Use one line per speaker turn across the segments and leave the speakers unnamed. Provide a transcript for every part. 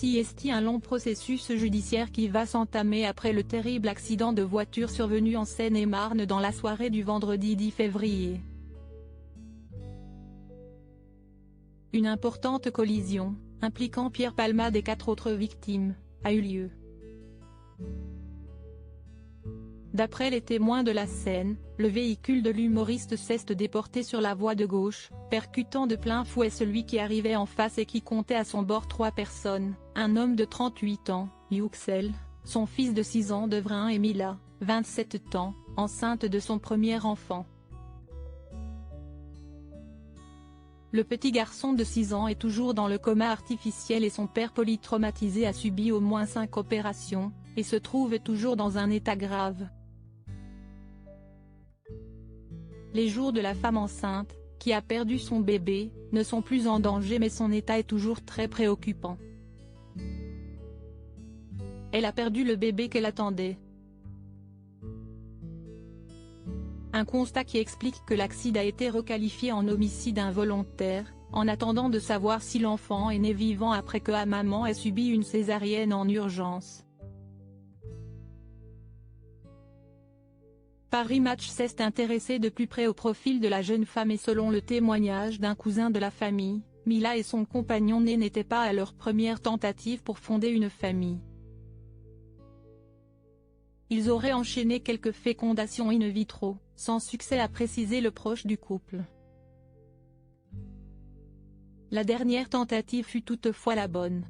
C'est un long processus judiciaire qui va s'entamer après le terrible accident de voiture survenu en Seine-et-Marne dans la soirée du vendredi 10 février. Une importante collision, impliquant Pierre Palmade et 4 autres victimes, a eu lieu. D'après les témoins de la scène, le véhicule de l'humoriste s'est déporté sur la voie de gauche, percutant de plein fouet celui qui arrivait en face et qui comptait à son bord 3 personnes, un homme de 38 ans, Yüksel, son fils de 6 ans Devrin et Mila, 27 ans, enceinte de son premier enfant. Le petit garçon de 6 ans est toujours dans le coma artificiel et son père polytraumatisé a subi au moins 5 opérations, et se trouve toujours dans un état grave. Les jours de la femme enceinte, qui a perdu son bébé, ne sont plus en danger mais son état est toujours très préoccupant. Elle a perdu le bébé qu'elle attendait. Un constat qui explique que l'accident a été requalifié en homicide involontaire, en attendant de savoir si l'enfant est né vivant après que la maman ait subi une césarienne en urgence. Paris Match s'est intéressé de plus près au profil de la jeune femme et selon le témoignage d'un cousin de la famille, Mila et son compagnon né n'étaient pas à leur première tentative pour fonder une famille. Ils auraient enchaîné quelques fécondations in vitro, sans succès a précisé le proche du couple. La dernière tentative fut toutefois la bonne.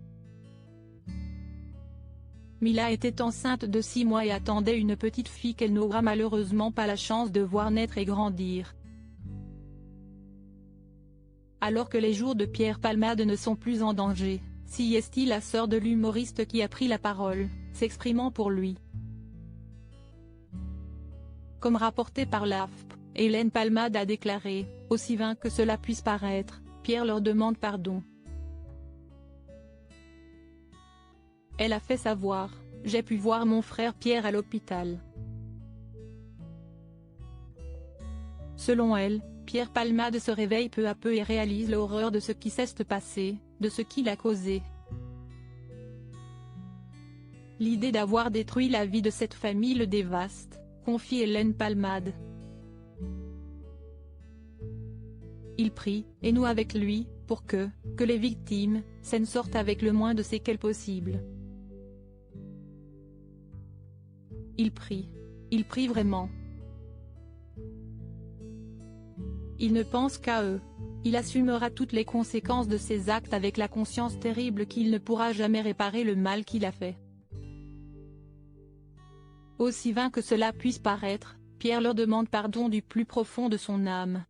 Mila était enceinte de 6 mois et attendait une petite fille qu'elle n'aura malheureusement pas la chance de voir naître et grandir. Alors que les jours de Pierre Palmade ne sont plus en danger, c'est la sœur de l'humoriste qui a pris la parole, s'exprimant pour lui. Comme rapporté par l'AFP, Hélène Palmade a déclaré, « Aussi vain que cela puisse paraître, Pierre leur demande pardon. Elle a fait savoir, j'ai pu voir mon frère Pierre à l'hôpital. » Selon elle, Pierre Palmade se réveille peu à peu et réalise l'horreur de ce qui s'est passé, de ce qui l'a causé. L'idée d'avoir détruit la vie de cette famille le dévaste, confie Hélène Palmade. Il prie, et nous avec lui, pour que les victimes, s'en sortent avec le moins de séquelles possible. Il prie vraiment. Il ne pense qu'à eux. Il assumera toutes les conséquences de ses actes avec la conscience terrible qu'il ne pourra jamais réparer le mal qu'il a fait. Aussi vain que cela puisse paraître, Pierre leur demande pardon du plus profond de son âme.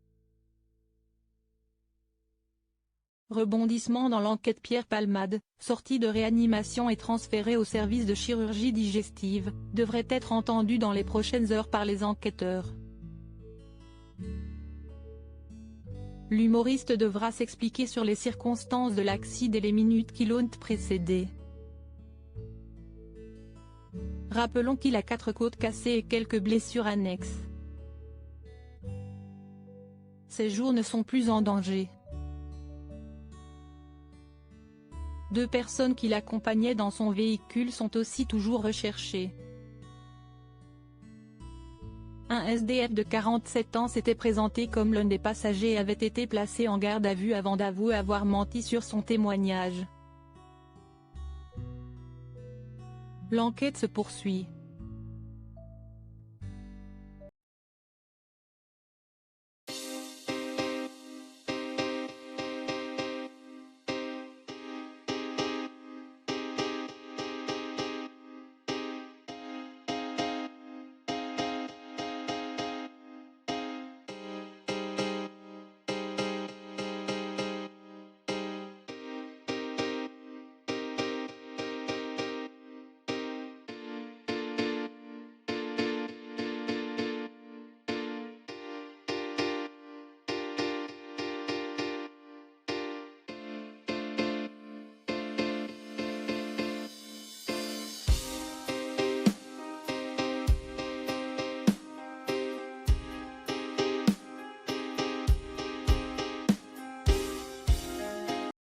Rebondissement dans l'enquête. Pierre Palmade, sorti de réanimation et transféré au service de chirurgie digestive, devrait être entendu dans les prochaines heures par les enquêteurs. L'humoriste devra s'expliquer sur les circonstances de l'accident et les minutes qui l'ont précédé. Rappelons qu'il a 4 côtes cassées et quelques blessures annexes. Ses jours ne sont plus en danger. 2 personnes qui l'accompagnaient dans son véhicule sont aussi toujours recherchées. Un SDF de 47 ans s'était présenté comme l'un des passagers et avait été placé en garde à vue avant d'avouer avoir menti sur son témoignage. L'enquête se poursuit.